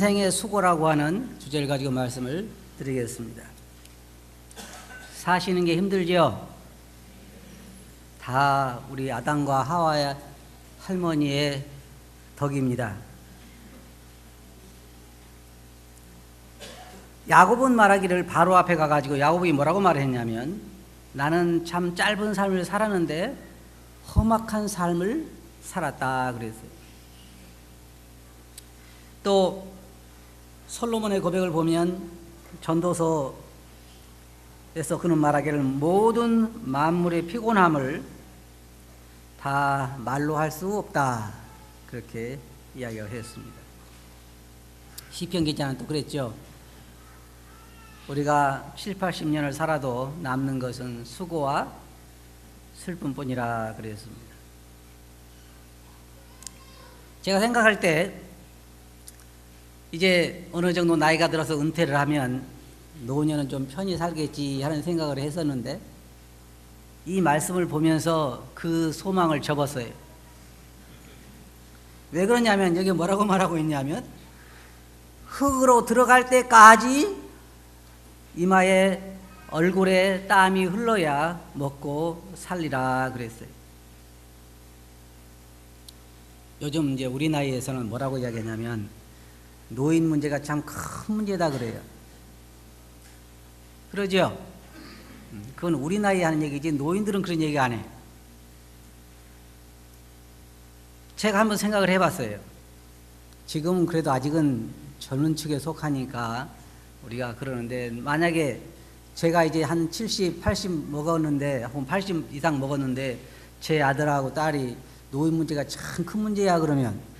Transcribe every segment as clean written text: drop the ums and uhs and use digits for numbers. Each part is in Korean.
인생의 수고라고 하는 주제를 가지고 말씀을 드리겠습니다. 사시는 게 힘들죠? 다 우리 아담과 하와의 할머니의 덕입니다. 야곱은 말하기를 바로 앞에 가가지고 야곱이 뭐라고 말했냐면 나는 참 짧은 삶을 살았는데 험악한 삶을 살았다 그랬어요. 또 솔로몬의 고백을 보면 전도서에서 그는 말하기를 모든 만물의 피곤함을 다 말로 할 수 없다 그렇게 이야기를 했습니다. 시편 기자는 또 그랬죠. 우리가 7, 80년을 살아도 남는 것은 수고와 슬픔뿐이라 그랬습니다. 제가 생각할 때 이제 어느 정도 나이가 들어서 은퇴를 하면 노년은 좀 편히 살겠지 하는 생각을 했었는데 이 말씀을 보면서 그 소망을 접었어요. 왜 그러냐면 여기 뭐라고 말하고 있냐면 흙으로 들어갈 때까지 이마에 얼굴에 땀이 흘러야 먹고 살리라 그랬어요. 요즘 이제 우리 나이에서는 뭐라고 이야기하냐면 노인 문제가 참 큰 문제다 그래요. 그러죠? 그건 우리 나이에 하는 얘기지 노인들은 그런 얘기 안 해. 제가 한번 생각을 해봤어요. 지금은 그래도 아직은 젊은 축에 속하니까 우리가 그러는데 만약에 제가 이제 한 70, 80 먹었는데 한 80 이상 먹었는데 제 아들하고 딸이 노인 문제가 참 큰 문제야 그러면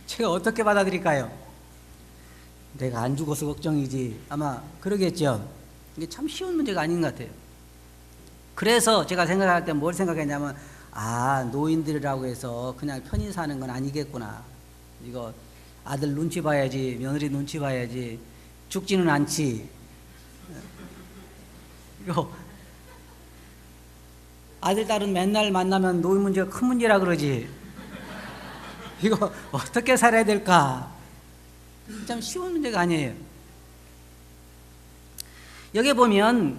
제가 어떻게 받아들일까요? 내가 안 죽어서 걱정이지 아마 그러겠죠. 이게 참 쉬운 문제가 아닌 것 같아요. 그래서 제가 생각할 때 뭘 생각했냐면 노인들이라고 해서 그냥 편히 사는 건 아니겠구나. 이거 아들 눈치 봐야지 며느리 눈치 봐야지 죽지는 않지. 이거 아들 딸은 맨날 만나면 노인 문제가 큰 문제라 그러지. 이거 어떻게 살아야 될까? 참 쉬운 문제가 아니에요. 여기 보면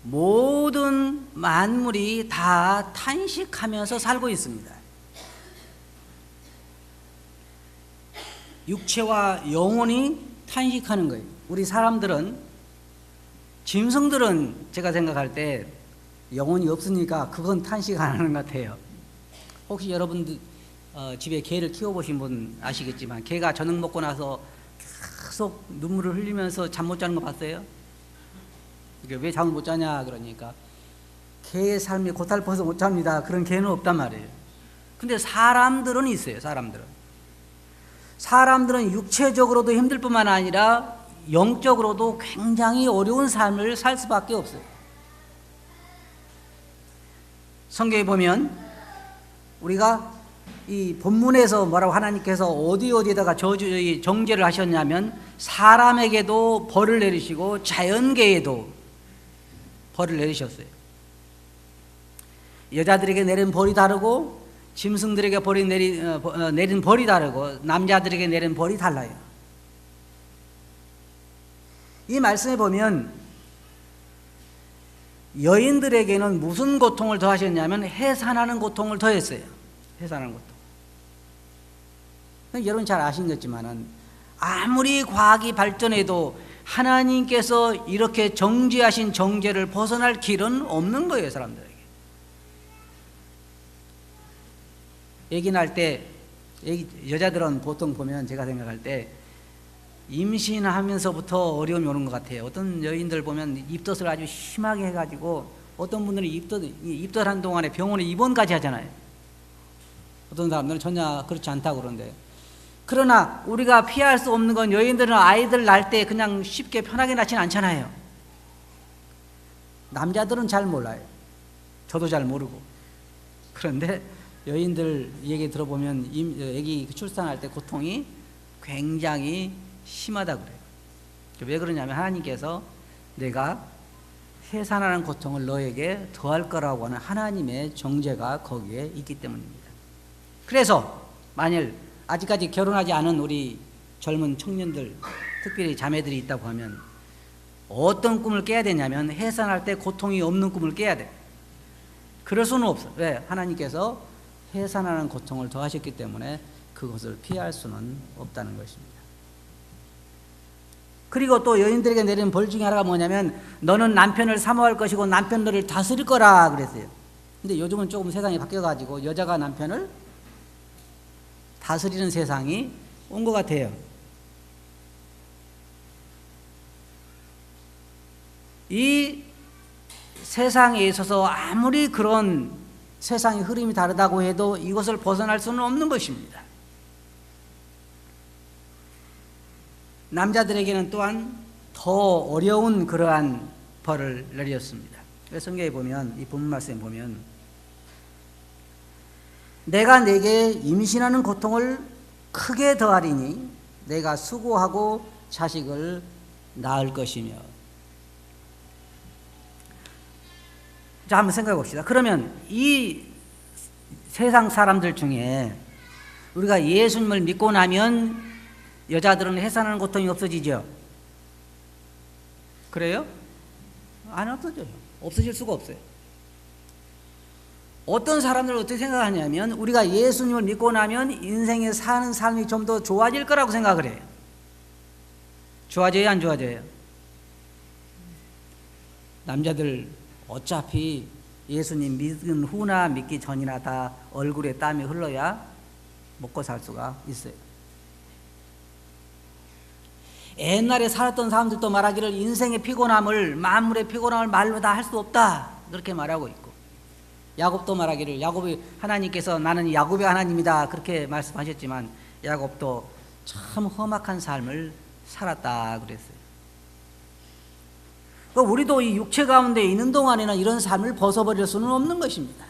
모든 만물이 다 탄식하면서 살고 있습니다. 육체와 영혼이 탄식하는 거예요. 우리 사람들은, 짐승들은 제가 생각할 때 영혼이 없으니까 그건 탄식 안 하는 것 같아요. 혹시 여러분들 집에 개를 키워보신 분 아시겠지만 개가 저녁 먹고 나서 계속 눈물을 흘리면서 잠 못 자는 거 봤어요? 이게 왜 잠을 못 자냐 그러니까 개의 삶이 고달퍼서 못 잡니다. 그런 개는 없단 말이에요. 근데 사람들은 있어요. 사람들은 육체적으로도 힘들 뿐만 아니라 영적으로도 굉장히 어려운 삶을 살 수밖에 없어요. 성경에 보면 우리가 이 본문에서 뭐라고 하나님께서 어디에다가 정죄를 하셨냐면 사람에게도 벌을 내리시고 자연계에도 벌을 내리셨어요. 여자들에게 내린 벌이 다르고 짐승들에게 내린 벌이 다르고 남자들에게 내린 벌이 달라요. 이 말씀에 보면 여인들에게는 무슨 고통을 더하셨냐면 해산하는 고통을 더했어요. 해산하는 고통. 여러분 잘 아시겠지만은 아무리 과학이 발전해도 하나님께서 이렇게 정죄하신 정죄를 벗어날 길은 없는 거예요, 사람들에게. 아기 낳을 때 여자들은 보통 보면 제가 생각할 때 임신하면서부터 어려움이 오는 것 같아요. 어떤 여인들 보면 입덧을 아주 심하게 해가지고 어떤 분들은 입덧한 동안에 병원에 입원까지 하잖아요. 어떤 사람들은 전혀 그렇지 않다고 그러는데, 그러나 우리가 피할 수 없는 건 여인들은 아이들 낳을 때 그냥 쉽게 편하게 낳지는 않잖아요. 남자들은 잘 몰라요. 저도 잘 모르고. 그런데 여인들 얘기 들어보면 아기 출산할 때 고통이 굉장히 심하다 그래요. 왜 그러냐면 하나님께서 내가 해산하는 고통을 너에게 더할 거라고 하는 하나님의 정죄가 거기에 있기 때문입니다. 그래서 만일 아직까지 결혼하지 않은 우리 젊은 청년들, 특별히 자매들이 있다고 하면 어떤 꿈을 깨야 되냐면 해산할 때 고통이 없는 꿈을 깨야 돼. 그럴 수는 없어. 왜? 하나님께서 해산하는 고통을 더하셨기 때문에 그것을 피할 수는 없다는 것입니다. 그리고 또 여인들에게 내리는 벌 중에 하나가 뭐냐면 너는 남편을 사모할 것이고 남편 너를 다스릴 거라 그랬어요. 근데 요즘은 조금 세상이 바뀌어가지고 여자가 남편을 다스리는 세상이 온 것 같아요. 이 세상에 있어서 아무리 그런 세상의 흐름이 다르다고 해도 이것을 벗어날 수는 없는 것입니다. 남자들에게는 또한 더 어려운 그러한 벌을 내렸습니다. 성경에 보면, 이 본문 말씀에 보면 내가 내게 임신하는 고통을 크게 더하리니 내가 수고하고 자식을 낳을 것이며. 자, 한번 생각해 봅시다. 그러면 이 세상 사람들 중에 우리가 예수님을 믿고 나면 여자들은 해산하는 고통이 없어지죠? 그래요? 안 없어져요. 없어질 수가 없어요. 어떤 사람들은 어떻게 생각하냐면 우리가 예수님을 믿고 나면 인생에 사는 삶이 좀 더 좋아질 거라고 생각을 해요. 좋아져요, 안 좋아져요? 남자들 어차피 예수님 믿은 후나 믿기 전이나 다 얼굴에 땀이 흘러야 먹고 살 수가 있어요. 옛날에 살았던 사람들도 말하기를 인생의 피곤함을, 만물의 피곤함을 말로 다 할 수 없다 그렇게 말하고 있고, 야곱도 말하기를, 야곱이 하나님께서 나는 야곱의 하나님이다 그렇게 말씀하셨지만 야곱도 참 험악한 삶을 살았다 그랬어요. 우리도 이 육체 가운데 있는 동안에는 이런 삶을 벗어버릴 수는 없는 것입니다.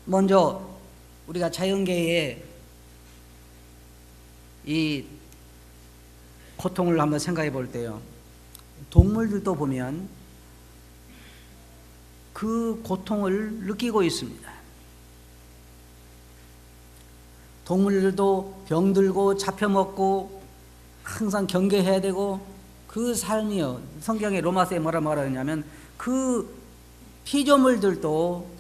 먼저 우리가 자연계의 이 고통을 한번 생각해 볼 때요, 동물들도 보면 그 고통을 느끼고 있습니다. 동물들도 병들고 잡혀먹고 항상 경계해야 되고, 그 삶이요, 성경에 로마서에 뭐라 말하냐면 그 피조물들도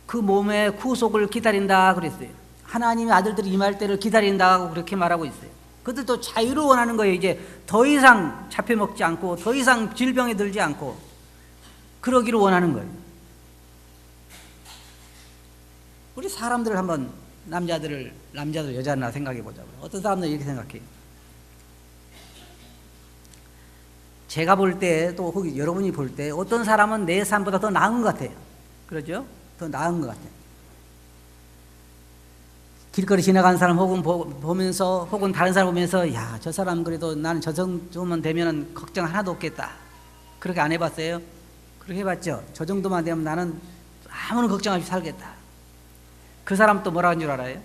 그 몸의 구속을 기다린다 그랬어요. 하나님의 아들들이 임할 때를 기다린다고 그렇게 말하고 있어요. 그들도 자유를 원하는 거예요. 이제 더 이상 잡혀먹지 않고 더 이상 질병에 들지 않고 그러기를 원하는 거예요. 우리 사람들을 한번 남자들 여자나 생각해 보자고요. 어떤 사람들은 이렇게 생각해요. 제가 볼 때, 또 혹시 여러분이 볼 때 어떤 사람은 내 삶보다 더 나은 것 같아요. 그러죠? 더 나은 것 같아요. 길거리 지나가는 사람 혹은 보면서, 혹은 다른 사람 보면서, 야, 저 사람 그래도 나는 저 정도만 되면 걱정 하나도 없겠다. 그렇게 안 해봤어요? 그렇게 해봤죠? 저 정도만 되면 나는 아무런 걱정 없이 살겠다. 그 사람 또 뭐라 하는 줄 알아요?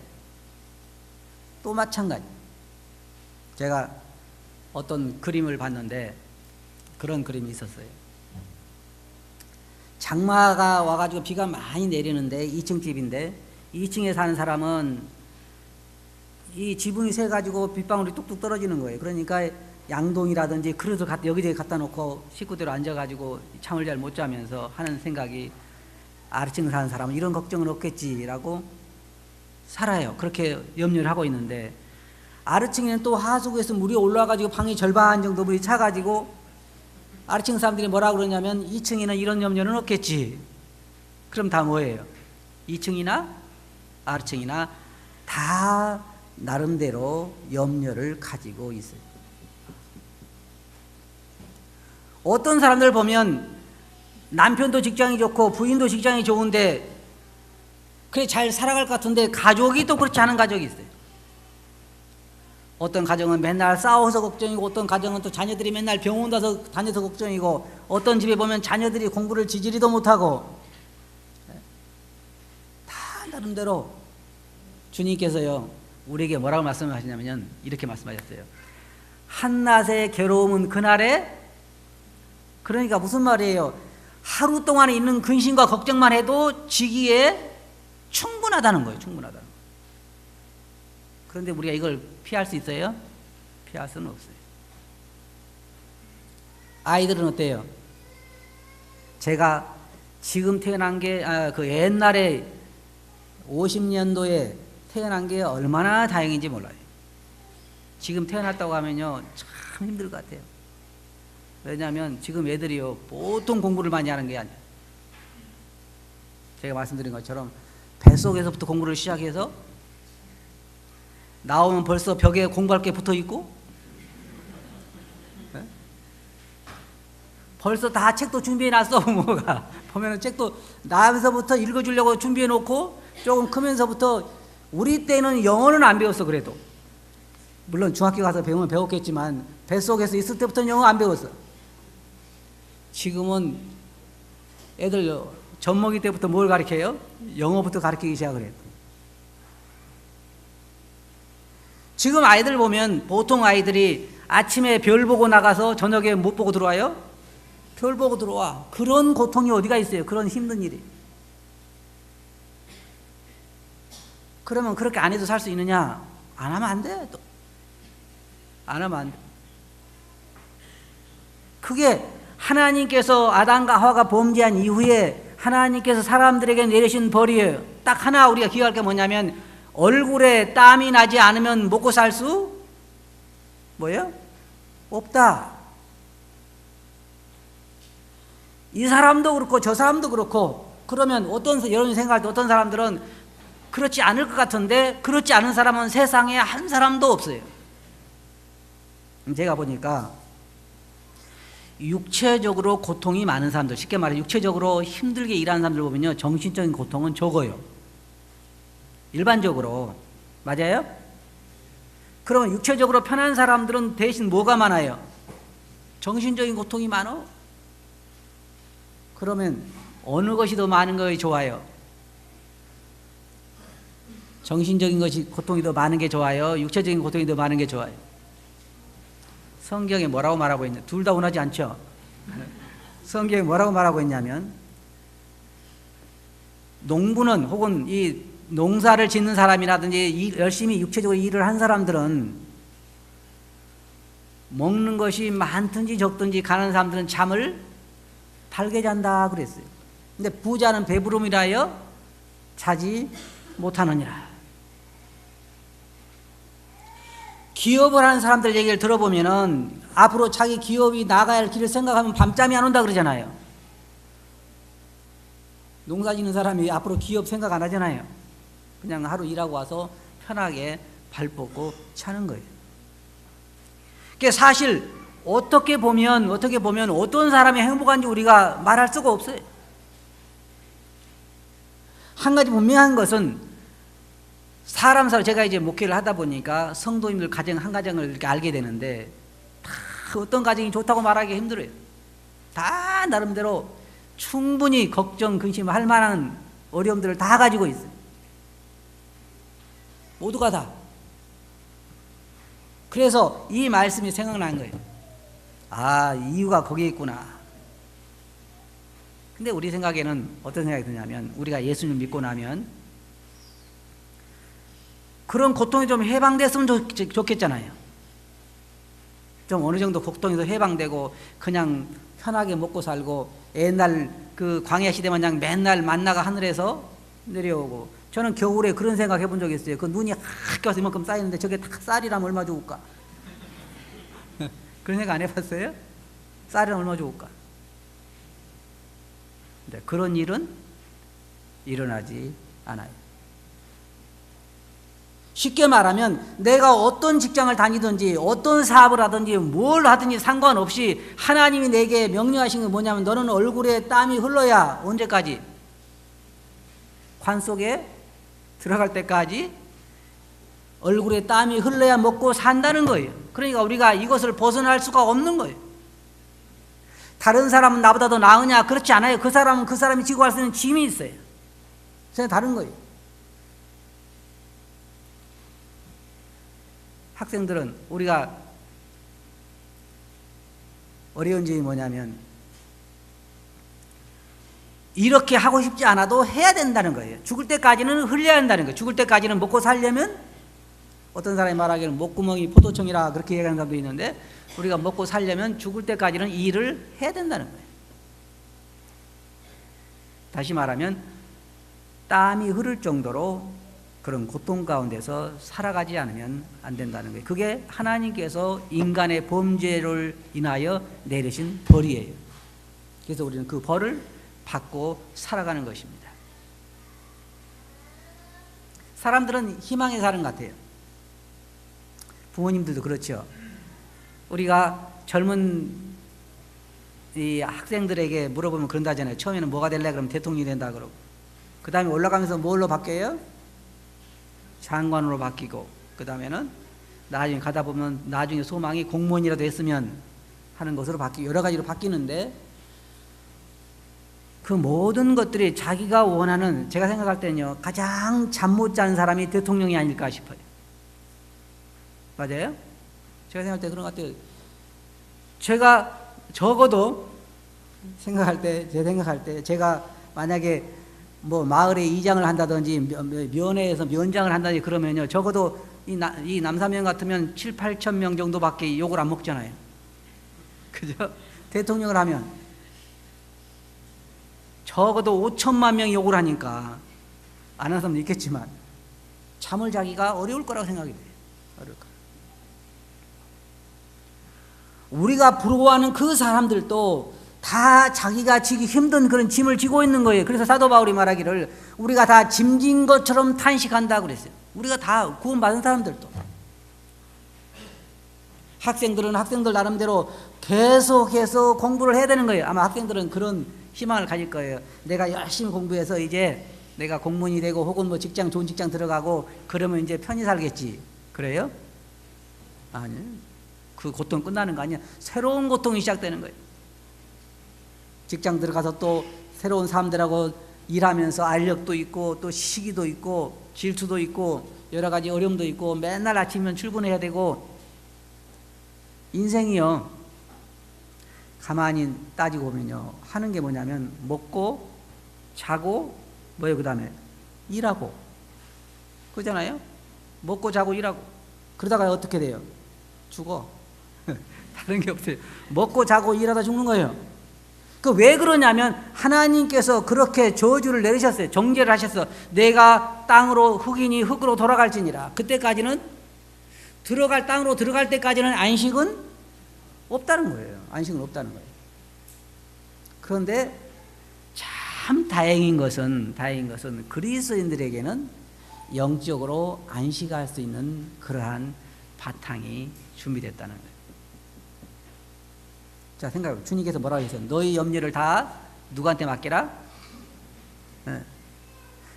또 마찬가지. 제가 어떤 그림을 봤는데 그런 그림이 있었어요. 장마가 와가지고 비가 많이 내리는데 2층 집인데 2층에 사는 사람은 이 지붕이 새가지고 빗방울이 뚝뚝 떨어지는 거예요. 그러니까 양동이라든지 그릇을 여기저기 갖다 놓고 식구들 앉아가지고 잠을 잘 못 자면서 하는 생각이, 아래층에 사는 사람은 이런 걱정은 없겠지라고 살아요. 그렇게 염려를 하고 있는데, 아래층에는 또 하수구에서 물이 올라와가지고 방이 절반 정도 물이 차가지고 아래층 사람들이 뭐라 그러냐면 2층에는 이런 염려는 없겠지. 그럼 다 뭐예요? 2층이나 아래층이나 다 나름대로 염려를 가지고 있어요. 어떤 사람들 보면 남편도 직장이 좋고 부인도 직장이 좋은데 그래 잘 살아갈 것 같은데 가족이 또 그렇지 않은 가족이 있어요. 어떤 가정은 맨날 싸워서 걱정이고, 어떤 가정은 또 자녀들이 맨날 병원 가서 다녀서 걱정이고, 어떤 집에 보면 자녀들이 공부를 지지리도 못하고, 다 나름대로 주님께서요 우리에게 뭐라고 말씀하시냐면 이렇게 말씀하셨어요. 한낮의 괴로움은 그날에, 그러니까 무슨 말이에요? 하루 동안에 있는 근심과 걱정만 해도 지기에 충분하다는 거예요. 충분하다는 거예요. 그런데 우리가 이걸 피할 수 있어요? 피할 수는 없어요. 아이들은 어때요? 제가 지금 태어난 게 그 옛날에 50년도에 태어난 게 얼마나 다행인지 몰라요. 지금 태어났다고 하면요 참 힘들 것 같아요. 왜냐하면 지금 애들이요 보통 공부를 많이 하는 게 아니에요. 제가 말씀드린 것처럼 뱃속에서부터 공부를 시작해서 나오면 벌써 벽에 공부할 게 붙어 있고, 네? 벌써 다 책도 준비해 놨어. 부모가 보면은 책도 나면서부터 읽어주려고 준비해 놓고, 조금 크면서부터, 우리 때는 영어는 안 배웠어. 그래도 물론 중학교 가서 배우면 배웠겠지만 뱃속에서 있을 때부터는 영어 안 배웠어. 지금은 애들 젖먹이 때부터 뭘 가르쳐요? 영어부터 가르치기 시작을 해요. 지금 아이들 보면 보통 아이들이 아침에 별 보고 나가서 저녁에 못 보고 들어와요? 별 보고 들어와. 그런 고통이 어디가 있어요? 그런 힘든 일이. 그러면 그렇게 안 해도 살 수 있느냐? 안 하면 안 돼. 또. 안 하면 안 돼. 그게 하나님께서 아담과 하와가 범죄한 이후에 하나님께서 사람들에게 내리신 벌이에요. 딱 하나 우리가 기억할 게 뭐냐면, 얼굴에 땀이 나지 않으면 먹고 살 수 뭐예요? 없다. 이 사람도 그렇고 저 사람도 그렇고. 그러면 여러분이 생각할 때 어떤 사람들은 그렇지 않을 것 같은데, 그렇지 않은 사람은 세상에 한 사람도 없어요. 제가 보니까 육체적으로 고통이 많은 사람들, 쉽게 말해 육체적으로 힘들게 일하는 사람들 보면요 정신적인 고통은 적어요. 일반적으로. 맞아요? 그러면 육체적으로 편한 사람들은 대신 뭐가 많아요? 정신적인 고통이 많어? 그러면 어느 것이 더 많은 것이 좋아요? 정신적인 것이 고통이 더 많은 게 좋아요? 육체적인 고통이 더 많은 게 좋아요? 성경에 뭐라고 말하고 있냐? 둘 다 원하지 않죠? 성경에 뭐라고 말하고 있냐면, 농부는 혹은 이 농사를 짓는 사람이라든지 열심히 육체적으로 일을 한 사람들은 먹는 것이 많든지 적든지 가는 사람들은 잠을 달게 잔다 그랬어요. 근데 부자는 배부름이라여 자지 못하느니라. 기업을 하는 사람들 얘기를 들어보면은 앞으로 자기 기업이 나가야 할 길을 생각하면 밤잠이 안 온다 그러잖아요. 농사 짓는 사람이 앞으로 기업 생각 안 하잖아요. 그냥 하루 일하고 와서 편하게 발 뻗고 차는 거예요. 그게 사실 어떻게 보면 어떤 사람이 행복한지 우리가 말할 수가 없어요. 한 가지 분명한 것은 제가 이제 목회를 하다 보니까 성도님들 가정 한 가정을 이렇게 알게 되는데, 다 어떤 가정이 좋다고 말하기 힘들어요. 다 나름대로 충분히 걱정, 근심할 만한 어려움들을 다 가지고 있어요. 모두가 다. 그래서 이 말씀이 생각난 거예요. 아, 이유가 거기에 있구나. 근데 우리 생각에는 어떤 생각이 드냐면, 우리가 예수님을 믿고 나면 그런 고통이 좀 해방됐으면 좋겠잖아요. 좀 어느 정도 고통에서 해방되고 그냥 편하게 먹고 살고, 옛날 그 광야 시대만 그냥 맨날 만나가 하늘에서 내려오고. 저는 겨울에 그런 생각 해본 적이 있어요. 그 눈이 학교에서 이만큼 쌓이는데 저게 다 쌀이라면 얼마 좋을까? 그런 생각 안 해봤어요? 쌀이라면 얼마 좋을까? 근데 그런 일은 일어나지 않아요. 쉽게 말하면 내가 어떤 직장을 다니든지 어떤 사업을 하든지 뭘 하든지 상관없이 하나님이 내게 명령하신 게 뭐냐면, 너는 얼굴에 땀이 흘러야 언제까지? 관 속에 들어갈 때까지 얼굴에 땀이 흘러야 먹고 산다는 거예요. 그러니까 우리가 이것을 벗어날 수가 없는 거예요. 다른 사람은 나보다 더 나으냐? 그렇지 않아요. 그 사람은 그 사람이 지고 갈 수 있는 짐이 있어요. 전혀 다른 거예요. 학생들은 우리가 어려운 점이 뭐냐면, 이렇게 하고 싶지 않아도 해야 된다는 거예요. 죽을 때까지는 흘려야 한다는 거예요. 죽을 때까지는 먹고 살려면, 어떤 사람이 말하기를 목구멍이 포도청이라 그렇게 얘기하는 사람도 있는데, 우리가 먹고 살려면 죽을 때까지는 이 일을 해야 된다는 거예요. 다시 말하면 땀이 흐를 정도로 그런 고통 가운데서 살아가지 않으면 안 된다는 거예요. 그게 하나님께서 인간의 범죄를 인하여 내리신 벌이에요. 그래서 우리는 그 벌을 받고 살아가는 것입니다. 사람들은 희망에 사는 것 같아요. 부모님들도 그렇죠. 우리가 젊은 이 학생들에게 물어보면 그런다잖아요. 처음에는 뭐가 될래? 그러면 대통령이 된다 그러고, 그 다음에 올라가면서 뭘로 바뀌어요? 장관으로 바뀌고, 그 다음에는 나중에 가다 보면 나중에 소망이 공무원이라도 했으면 하는 것으로 바뀌고, 여러 가지로 바뀌는데, 그 모든 것들이 자기가 원하는, 제가 생각할 때는요, 가장 잠 못 자는 사람이 대통령이 아닐까 싶어요. 맞아요? 제가 생각할 때 그런 것 같아요. 제가 적어도 생각할 때 제가 만약에 뭐 마을에 이장을 한다든지 면회에서 면장을 한다든지 그러면요, 적어도 이 남사면 같으면 7, 8천 명 정도밖에 욕을 안 먹잖아요. 그죠? 대통령을 하면 적어도 5천만 명이 욕을 하니까 안 하는 사람도 있겠지만 잠을 자기가 어려울 거라고 생각이 돼요. 어려울 거. 우리가 부러워하는 그 사람들도 다 자기가 지기 힘든 그런 짐을 지고 있는 거예요. 그래서 사도 바울이 말하기를 우리가 다 짐진 것처럼 탄식한다고 그랬어요. 우리가 다 구원받은 사람들도. 학생들은 학생들 나름대로 계속해서 공부를 해야 되는 거예요. 아마 학생들은 그런 희망을 가질 거예요. 내가 열심히 공부해서 이제 내가 공무원이 되고 혹은 뭐 직장, 좋은 직장 들어가고 그러면 이제 편히 살겠지. 그래요? 아니요. 그 고통 끝나는 거 아니야. 새로운 고통이 시작되는 거예요. 직장 들어가서 또 새로운 사람들하고 일하면서 알력도 있고 또 시기도 있고 질투도 있고 여러 가지 어려움도 있고 맨날 아침이면 출근해야 되고, 인생이요 가만히 따지고 보면요 하는 게 뭐냐면 먹고 자고 뭐예요? 그 다음에 일하고, 그러잖아요. 먹고 자고 일하고 그러다가 어떻게 돼요? 죽어. 다른 게 없어요. 먹고 자고 일하다 죽는 거예요. 그 왜 그러냐면 하나님께서 그렇게 저주를 내리셨어요. 정죄를 하셨어. 내가 땅으로 흙이니 흙으로 돌아갈지니라. 그때까지는 들어갈 땅으로 들어갈 때까지는 안식은 없다는 거예요. 안식은 없다는 거예요. 그런데 참 다행인 것은 그리스도인들에게는 영적으로 안식할 수 있는 그러한 바탕이 준비됐다는 거예요. 자, 생각해요. 주님께서 뭐라고 했어요? 너희 염려를 다 누구한테 맡기라? 네.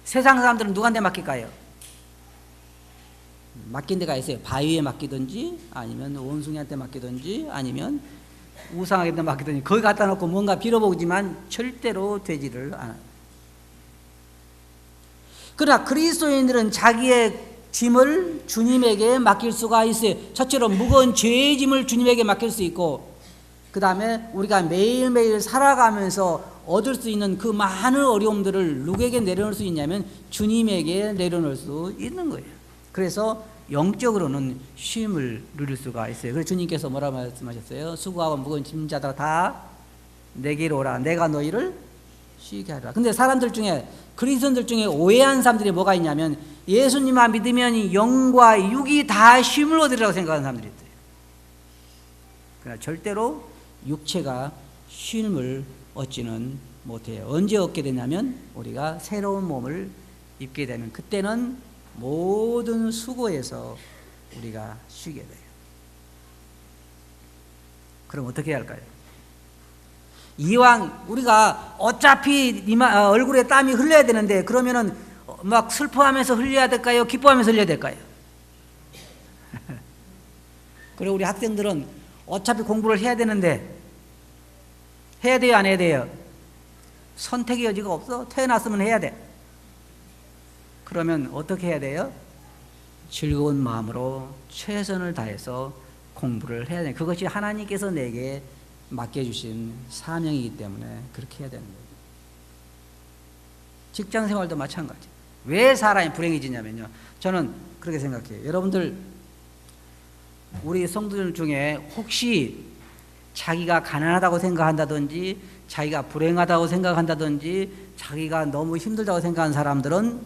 세상 사람들은 누구한테 맡길까요? 맡긴 데가 있어요. 바위에 맡기든지 아니면 원숭이한테 맡기든지 아니면 우상에게 맡기든지 거기 갖다 놓고 뭔가 빌어보지만 절대로 되지를 않아요. 그러나 그리스도인들은 자기의 짐을 주님에게 맡길 수가 있어요. 첫째로 무거운 죄의 짐을 주님에게 맡길 수 있고, 그 다음에 우리가 매일매일 살아가면서 얻을 수 있는 그 많은 어려움들을 누구에게 내려놓을 수 있냐면 주님에게 내려놓을 수 있는 거예요. 그래서 영적으로는 쉼을 누릴 수가 있어요. 그래서 주님께서 뭐라고 말씀하셨어요? 수고하고 무거운 짐자들아 다 내게로 오라. 내가 너희를 쉬게 하리라. 근데 사람들 중에, 그리스도인들 중에 오해한 사람들이 뭐가 있냐면 예수님만 믿으면 영과 육이 다 쉼을 얻으리라고 생각하는 사람들이 있어요. 그러나 절대로 육체가 쉼을 얻지는 못해요. 언제 얻게 되냐면 우리가 새로운 몸을 입게 되면 그때는 모든 수고에서 우리가 쉬게 돼요. 그럼 어떻게 해야 할까요? 이왕 우리가 어차피 얼굴에 땀이 흘러야 되는데 그러면은 막 슬퍼하면서 흘려야 될까요? 기뻐하면서 흘려야 될까요? 그리고 우리 학생들은 어차피 공부를 해야 되는데 해야 돼요? 안 해야 돼요? 선택의 여지가 없어. 태어났으면 해야 돼. 그러면 어떻게 해야 돼요? 즐거운 마음으로 최선을 다해서 공부를 해야 돼요. 그것이 하나님께서 내게 맡겨주신 사명이기 때문에 그렇게 해야 되는 거예요. 직장 생활도 마찬가지. 왜 사람이 불행해지냐면요. 저는 그렇게 생각해요. 여러분들 우리 성도들 중에 혹시 자기가 가난하다고 생각한다든지 자기가 불행하다고 생각한다든지 자기가 너무 힘들다고 생각하는 사람들은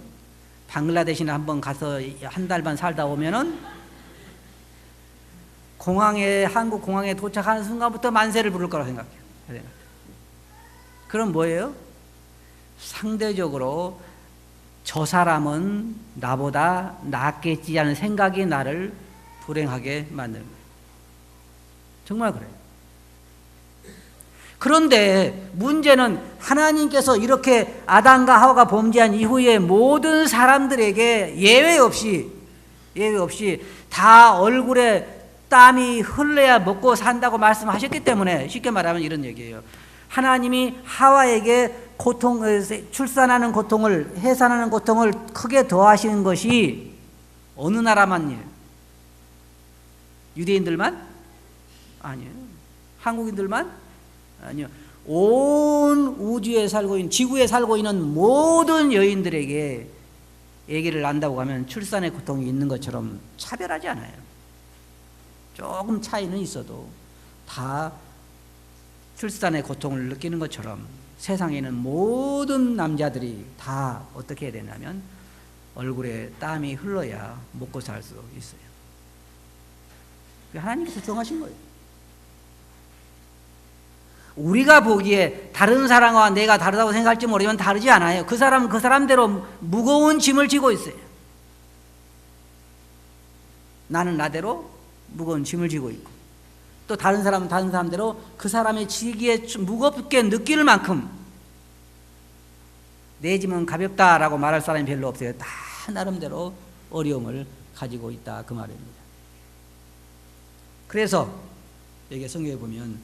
방글라데시나 한번 가서 한 달만 살다 오면은 한국 공항에 도착하는 순간부터 만세를 부를 거라고 생각해요. 그럼 뭐예요? 상대적으로 저 사람은 나보다 낫겠지 하는 생각이 나를 불행하게 만드는 거예요. 정말 그래요. 그런데 문제는 하나님께서 이렇게 아담과 하와가 범죄한 이후에 모든 사람들에게 예외 없이 다 얼굴에 땀이 흘러야 먹고 산다고 말씀하셨기 때문에 쉽게 말하면 이런 얘기예요. 하나님이 하와에게 출산하는 고통을, 해산하는 고통을 크게 더하시는 것이 어느 나라만요? 유대인들만? 아니에요. 한국인들만? 아니요. 온 우주에 살고 있는, 지구에 살고 있는 모든 여인들에게 아기를 낳는다고 하면 출산의 고통이 있는 것처럼 차별하지 않아요. 조금 차이는 있어도 다 출산의 고통을 느끼는 것처럼 세상에 있는 모든 남자들이 다 어떻게 해야 되냐면 얼굴에 땀이 흘러야 먹고 살 수 있어요. 하나님께서 정하신 거예요. 우리가 보기에 다른 사람과 내가 다르다고 생각할지 모르지만 다르지 않아요. 그 사람대로 무거운 짐을 지고 있어요. 나는 나대로 무거운 짐을 지고 있고, 또 다른 사람은 다른 사람대로 그 사람의 지기에 무겁게 느낄 만큼 내 짐은 가볍다라고 말할 사람이 별로 없어요. 다 나름대로 어려움을 가지고 있다, 그 말입니다. 그래서 여기 성경에 보면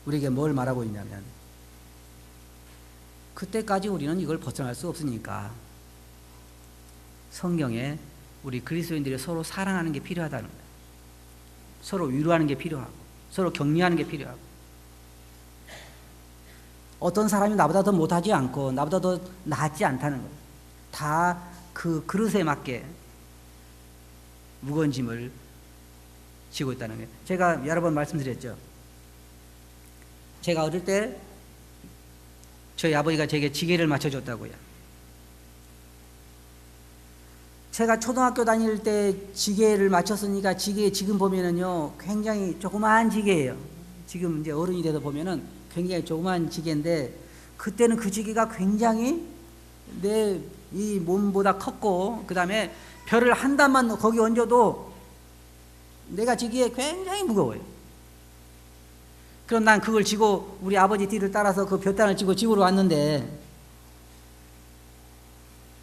우리에게 뭘 말하고 있냐면 그때까지 우리는 이걸 벗어날 수 없으니까 성경에 우리 그리스도인들이 서로 사랑하는 게 필요하다는 거예요. 서로 위로하는 게 필요하고 서로 격려하는 게 필요하고, 어떤 사람이 나보다 더 못하지 않고 나보다 더 낫지 않다는 거예요. 다 그 그릇에 맞게 무거운 짐을 지고 있다는 거예요. 제가 여러 번 말씀드렸죠. 제가 어릴 때 저희 아버지가 제게 지게를 맞춰줬다고요. 제가 초등학교 다닐 때 지게를 맞췄으니까 지게 지금 보면은요 굉장히 조그마한 지게예요. 지금 이제 어른이 돼서 보면은 굉장히 조그마한 지게인데 그때는 그 지게가 굉장히 내 이 몸보다 컸고, 그 다음에 별을 한 단만 거기 얹어도 내가 지기에 굉장히 무거워요. 그럼 난 그걸 지고 우리 아버지 뒤를 따라서 그 볕단을 지고 집으로 왔는데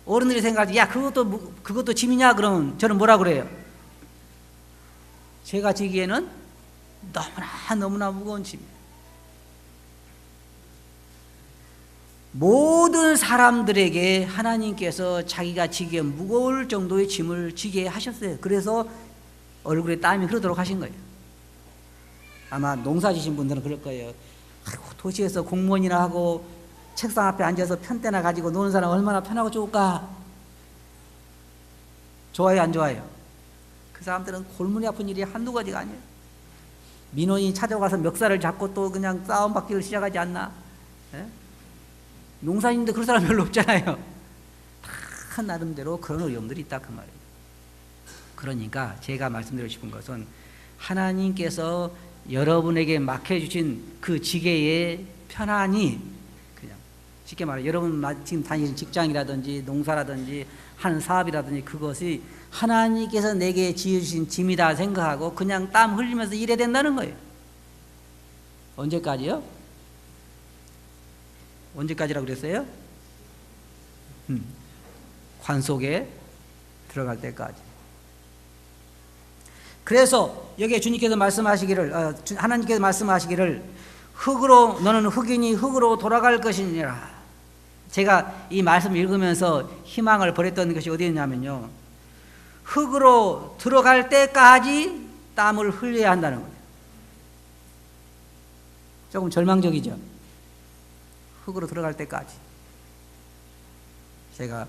어른들이 생각할 때 야 그것도 짐이냐? 그러면 저는 뭐라 그래요? 제가 지기에는 너무나 무거운 짐이에요. 모든 사람들에게 하나님께서 자기가 지기에 무거울 정도의 짐을 지게 하셨어요. 그래서 얼굴에 땀이 흐르도록 하신 거예요. 아마 농사 지신 분들은 그럴 거예요. 아이고, 도시에서 공무원이나 하고 책상 앞에 앉아서 편대나 가지고 노는 사람 얼마나 편하고 좋을까? 좋아요, 안 좋아요? 그 사람들은 골문이 아픈 일이 한두 가지가 아니에요. 민원이 찾아가서 멱살을 잡고 또 그냥 싸움받기를 시작하지 않나? 예? 농사인데 그런 사람 별로 없잖아요. 다 나름대로 그런 어려움들이 있다, 그 말이에요. 그러니까 제가 말씀드리고 싶은 것은 하나님께서 여러분에게 맡겨주신 그 지게에 편안히, 그냥 쉽게 말해 여러분 지금 다니는 직장이라든지 농사라든지 하는 사업이라든지 그것이 하나님께서 내게 지으신 짐이다 생각하고 그냥 땀 흘리면서 일해야 된다는 거예요. 언제까지요? 언제까지라고 그랬어요? 관 속에 들어갈 때까지. 그래서 여기에 주님께서 말씀하시기를, 하나님께서 말씀하시기를 흙으로, 너는 흙이니 흙으로 돌아갈 것이니라. 제가 이 말씀을 읽으면서 희망을 버렸던 것이 어디였냐면요, 흙으로 들어갈 때까지 땀을 흘려야 한다는 거예요. 조금 절망적이죠. 흙으로 들어갈 때까지. 제가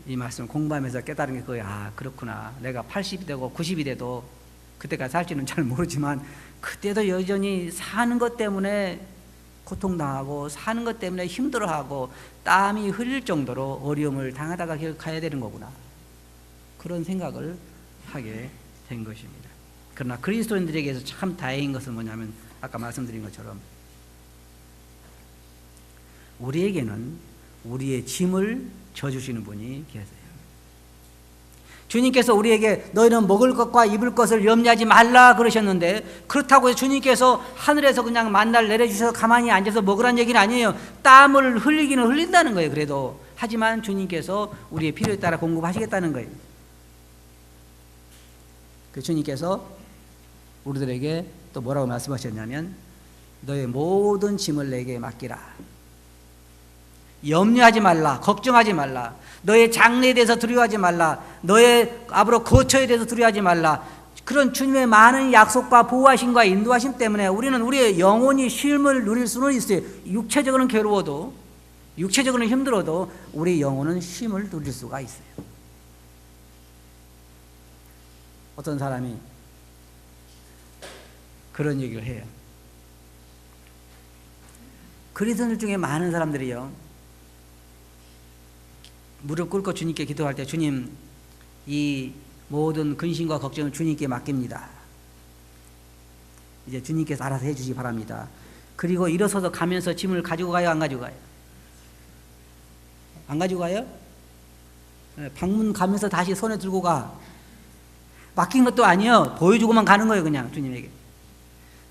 이 말씀을 공부하면서 깨달은 게 그거예요. 아, 그렇구나. 내가 80이 되고 90이 돼도 그때까지 살지는 잘 모르지만 그때도 여전히 사는 것 때문에 고통당하고 사는 것 때문에 힘들어하고 땀이 흘릴 정도로 어려움을 당하다가 결국 가야 되는 거구나. 그런 생각을 하게 된 것입니다. 그러나 그리스도인들에게서 참 다행인 것은 뭐냐면 아까 말씀드린 것처럼 우리에게는 우리의 짐을 져주시는 분이 계세요. 주님께서 우리에게 너희는 먹을 것과 입을 것을 염려하지 말라 그러셨는데 그렇다고 해서 주님께서 하늘에서 그냥 만나를 내려주셔서 가만히 앉아서 먹으라는 얘기는 아니에요. 땀을 흘리기는 흘린다는 거예요. 그래도 하지만 주님께서 우리의 필요에 따라 공급하시겠다는 거예요. 그 주님께서 우리들에게 또 뭐라고 말씀하셨냐면 너의 모든 짐을 내게 맡기라. 염려하지 말라. 걱정하지 말라. 너의 장래에 대해서 두려워하지 말라. 너의 앞으로 거처에 대해서 두려워하지 말라. 그런 주님의 많은 약속과 보호하심과 인도하심 때문에 우리는 우리의 영혼이 쉼을 누릴 수는 있어요. 육체적으로는 괴로워도 육체적으로는 힘들어도 우리 영혼은 쉼을 누릴 수가 있어요. 어떤 사람이 그런 얘기를 해요. 그리스도인들 중에 많은 사람들이요 무릎 꿇고 주님께 기도할 때 주님 이 모든 근심과 걱정을 주님께 맡깁니다. 이제 주님께서 알아서 해주시기 바랍니다. 그리고 일어서서 가면서 짐을 가지고 가요? 안 가지고 가요? 안 가지고 가요? 방문 가면서 다시 손에 들고 가. 맡긴 것도 아니에요. 보여주고만 가는 거예요. 그냥 주님에게.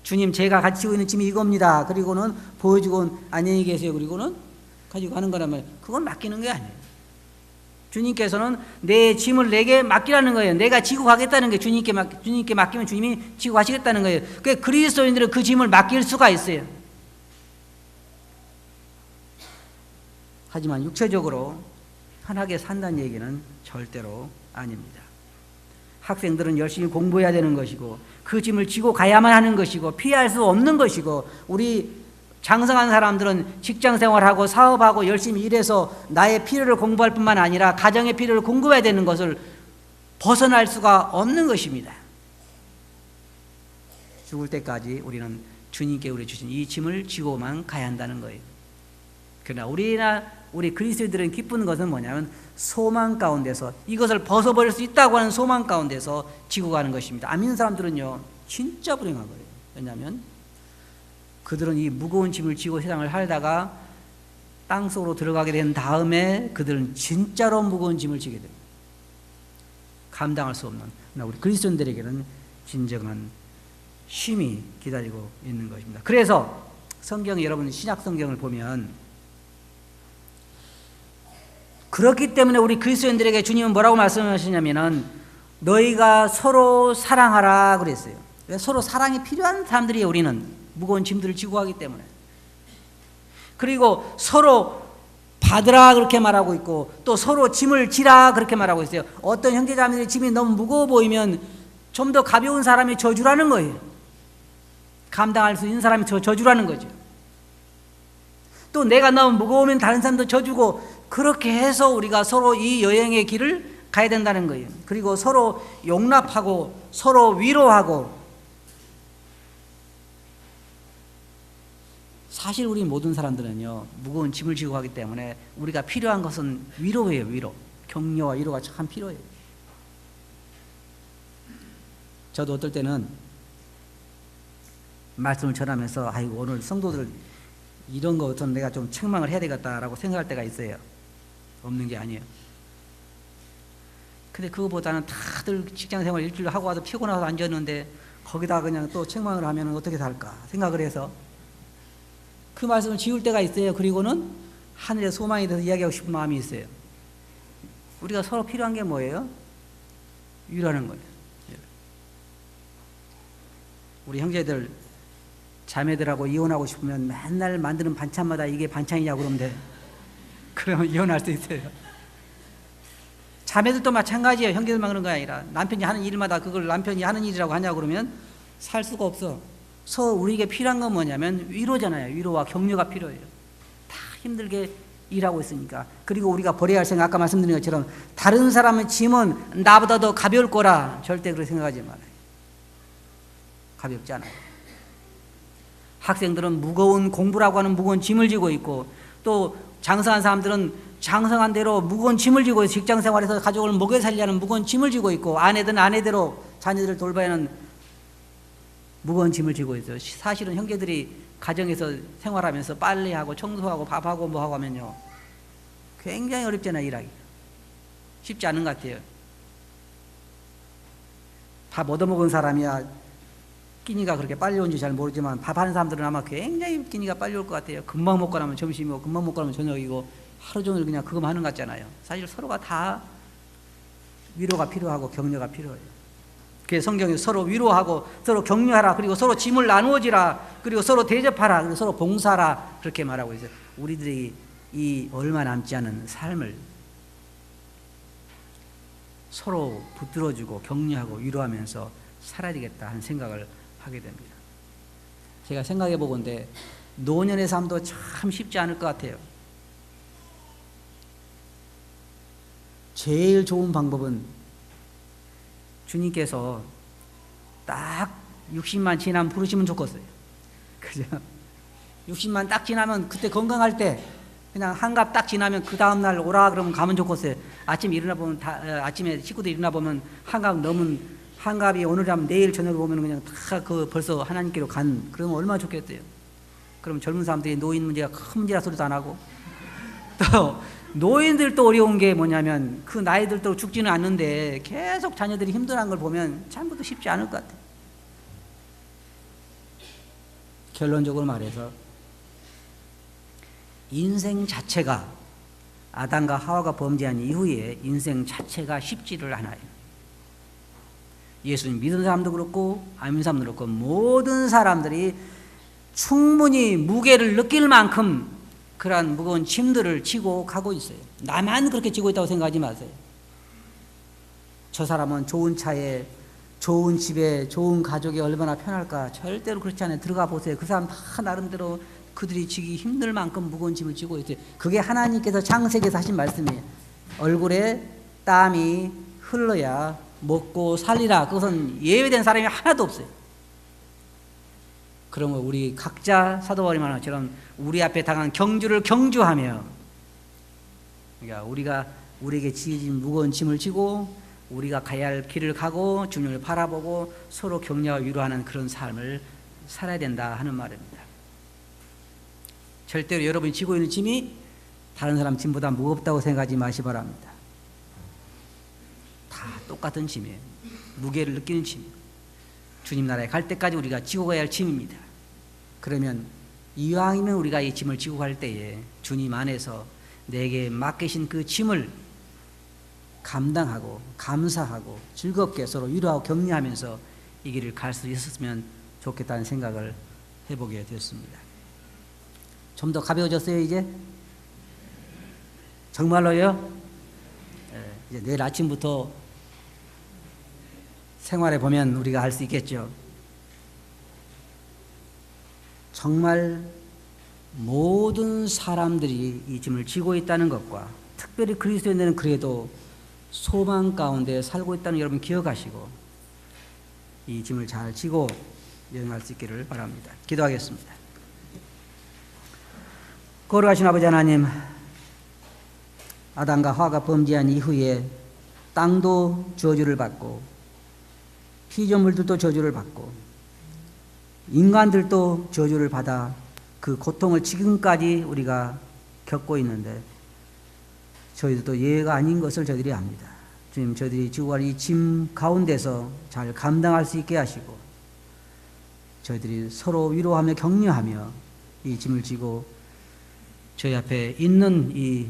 주님 제가 가지고 있는 짐이 이겁니다. 그리고는 보여주고 안녕히 계세요. 그리고는 가지고 가는 거라면 그건 맡기는 게 아니에요. 주님께서는 내 짐을 내게 맡기라는 거예요. 내가 지고 가겠다는 게 주님께 맡기면 주님이 지고 가시겠다는 거예요. 그러니까 그리스도인들은 그 짐을 맡길 수가 있어요. 하지만 육체적으로 편하게 산다는 얘기는 절대로 아닙니다. 학생들은 열심히 공부해야 되는 것이고 그 짐을 지고 가야만 하는 것이고 피할 수 없는 것이고 우리 장성한 사람들은 직장 생활하고 사업하고 열심히 일해서 나의 필요를 공부할 뿐만 아니라 가정의 필요를 공급해야 되는 것을 벗어날 수가 없는 것입니다. 죽을 때까지 우리는 주님께 우리 주신 이 짐을 지고만 가야 한다는 거예요. 그러나 우리 그리스도인들은 기쁜 것은 뭐냐면 소망 가운데서 이것을 벗어버릴 수 있다고 하는 소망 가운데서 지고 가는 것입니다. 안 믿는 사람들은요 진짜 불행한 거예요. 왜냐하면 그들은 이 무거운 짐을 지고 세상을 살다가 땅속으로 들어가게 된 다음에 그들은 진짜로 무거운 짐을 지게 됩니다. 감당할 수 없는. 그러나 우리 그리스도인들에게는 진정한 쉼이 기다리고 있는 것입니다. 그래서 성경에 여러분 신약 성경을 보면 그렇기 때문에 우리 그리스도인들에게 주님은 뭐라고 말씀하시냐면은 너희가 서로 사랑하라 그랬어요. 서로 사랑이 필요한 사람들이에요. 우리는 무거운 짐들을 지고 가기 때문에. 그리고 서로 받으라 그렇게 말하고 있고 또 서로 짐을 지라 그렇게 말하고 있어요. 어떤 형제자매들의 짐이 너무 무거워 보이면 좀 더 가벼운 사람이 져주라는 거예요. 감당할 수 있는 사람이 져주라는 거죠. 또 내가 너무 무거우면 다른 사람도 져주고 그렇게 해서 우리가 서로 이 여행의 길을 가야 된다는 거예요. 그리고 서로 용납하고 서로 위로하고. 사실 우리 모든 사람들은요 무거운 짐을 지고 가기 때문에 우리가 필요한 것은 위로예요. 위로. 격려와 위로가 참 필요해요. 저도 어떨 때는 말씀을 전하면서 아이고 오늘 성도들 이런 거 어떤 내가 좀 책망을 해야 되겠다라고 생각할 때가 있어요. 없는 게 아니에요. 근데 그거보다는 다들 직장생활 일주일 하고 와서 피곤해서 앉았는데 거기다 그냥 또 책망을 하면 어떻게 살까 생각을 해서 그 말씀을 지울 때가 있어요. 그리고는 하늘의 소망에 대해서 이야기하고 싶은 마음이 있어요. 우리가 서로 필요한 게 뭐예요? 위로하는 거예요. 우리 형제들 자매들하고 이혼하고 싶으면 맨날 만드는 반찬마다 이게 반찬이냐고 그러면 돼. 그러면 이혼할 수 있어요. 자매들도 마찬가지예요. 형제들만 그런 거 아니라 남편이 하는 일마다 그걸 남편이 하는 일이라고 하냐고 그러면 살 수가 없어. 우리에게 필요한 건 뭐냐면 위로잖아요. 위로와 격려가 필요해요. 다 힘들게 일하고 있으니까. 그리고 우리가 버려야 할 생각, 아까 말씀드린 것처럼 다른 사람의 짐은 나보다 더 가벼울 거라 절대 그렇게 생각하지 말아요. 가볍지 않아요. 학생들은 무거운 공부라고 하는 무거운 짐을 지고 있고, 또 장성한 사람들은 장성한 대로 무거운 짐을 지고 있고, 직장 생활에서 가족을 먹여 살리려는 무거운 짐을 지고 있고, 아내들은 아내대로 자녀들을 돌봐야 하는 무거운 짐을 지고 있어요. 사실은 형제들이 가정에서 생활하면서 빨래하고 청소하고 밥하고 뭐하고 하면요, 굉장히 어렵잖아요. 일하기 쉽지 않은 것 같아요. 밥 얻어먹은 사람이야 끼니가 그렇게 빨리 온지 잘 모르지만, 밥하는 사람들은 아마 굉장히 끼니가 빨리 올 것 같아요. 금방 먹고 나면 점심이고 금방 먹고 나면 저녁이고 하루 종일 그냥 그거만 하는 것 같잖아요. 사실 서로가 다 위로가 필요하고 격려가 필요해요. 그래서 성경이 서로 위로하고 서로 격려하라, 그리고 서로 짐을 나누어지라, 그리고 서로 대접하라, 그리고 서로 봉사하라, 그렇게 말하고 있어요. 우리들이 이 얼마 남지 않은 삶을 서로 붙들어주고 격려하고 위로하면서 살아야 되겠다 하는 생각을 하게 됩니다. 제가 생각해 보건대 노년의 삶도 참 쉽지 않을 것 같아요. 제일 좋은 방법은 주님께서 딱 60만 지나면 부르시면 좋겠어요. 그죠? 60만 딱 지나면, 그때 건강할 때 그냥 한갑 딱 지나면 그 다음날 오라 그러면 가면 좋겠어요. 아침에 일어나 보면 아침에 식구들 일어나 보면 한갑 넘은, 한갑이 오늘이라면 내일 저녁에 보면 그냥 다 그 벌써 하나님께로 간, 그러면 얼마나 좋겠어요. 그럼 젊은 사람들이 노인 문제가 큰 문제라 소리도 안 하고, 또 노인들도 어려운 게 뭐냐면 그 나이들도 죽지는 않는데 계속 자녀들이 힘들어하는 걸 보면 참부도 쉽지 않을 것 같아요. 결론적으로 말해서 인생 자체가, 아담과 하와가 범죄한 이후에 인생 자체가 쉽지를 않아요. 예수님 믿은 사람도 그렇고 안 믿는 사람도 그렇고 모든 사람들이 충분히 무게를 느낄 만큼 그러한 무거운 짐들을 지고 가고 있어요. 나만 그렇게 지고 있다고 생각하지 마세요. 저 사람은 좋은 차에, 좋은 집에, 좋은 가족이 얼마나 편할까? 절대로 그렇지 않아요. 들어가 보세요. 그 사람 다 나름대로 그들이 지기 힘들 만큼 무거운 짐을 지고 있어요. 그게 하나님께서 창세기에서 하신 말씀이에요. 얼굴에 땀이 흘러야 먹고 살리라. 그것은 예외된 사람이 하나도 없어요. 그런 거 우리 각자 사도 바울이 말한 것처럼 우리 앞에 당한 경주를 경주하며, 그러니까 우리에게 지어진 무거운 짐을 지고 우리가 가야 할 길을 가고 주님을 바라보고 서로 격려와 위로하는 그런 삶을 살아야 된다 하는 말입니다. 절대로 여러분이 지고 있는 짐이 다른 사람 짐보다 무겁다고 생각하지 마시 바랍니다. 다 똑같은 짐이에요. 무게를 느끼는 짐. 주님 나라에 갈 때까지 우리가 지고 가야 할 짐입니다. 그러면 이왕이면 우리가 이 짐을 지고 갈 때에 주님 안에서 내게 맡기신 그 짐을 감당하고 감사하고 즐겁게 서로 위로하고 격려하면서 이 길을 갈 수 있었으면 좋겠다는 생각을 해보게 되었습니다. 좀 더 가벼워졌어요 이제? 정말로요? 이제 내일 아침부터 생활해 보면 우리가 알 수 있겠죠. 정말 모든 사람들이 이 짐을 지고 있다는 것과, 특별히 그리스도인들은 그래도 소망 가운데 살고 있다는 여러분 기억하시고 이 짐을 잘 지고 여행할 수 있기를 바랍니다. 기도하겠습니다. 거룩하신 아버지 하나님, 아담과 하와가 범죄한 이후에 땅도 저주를 받고 피조물들도 저주를 받고 인간들도 저주를 받아 그 고통을 지금까지 우리가 겪고 있는데 저희들도 예외가 아닌 것을 저희들이 압니다. 주님, 저희들이 지고 갈 이 짐 가운데서 잘 감당할 수 있게 하시고 저희들이 서로 위로하며 격려하며 이 짐을 지고 저희 앞에 있는 이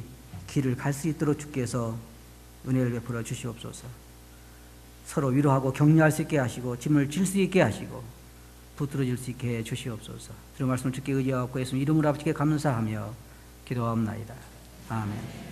길을 갈 수 있도록 주께서 은혜를 베풀어 주시옵소서. 서로 위로하고 격려할 수 있게 하시고 짐을 질 수 있게 하시고 붙들어질 수 있게 해 주시옵소서. 들은 말씀을 주께 의지하고 예수님 이름으로 아버지께 감사하며 기도하옵나이다. 아멘.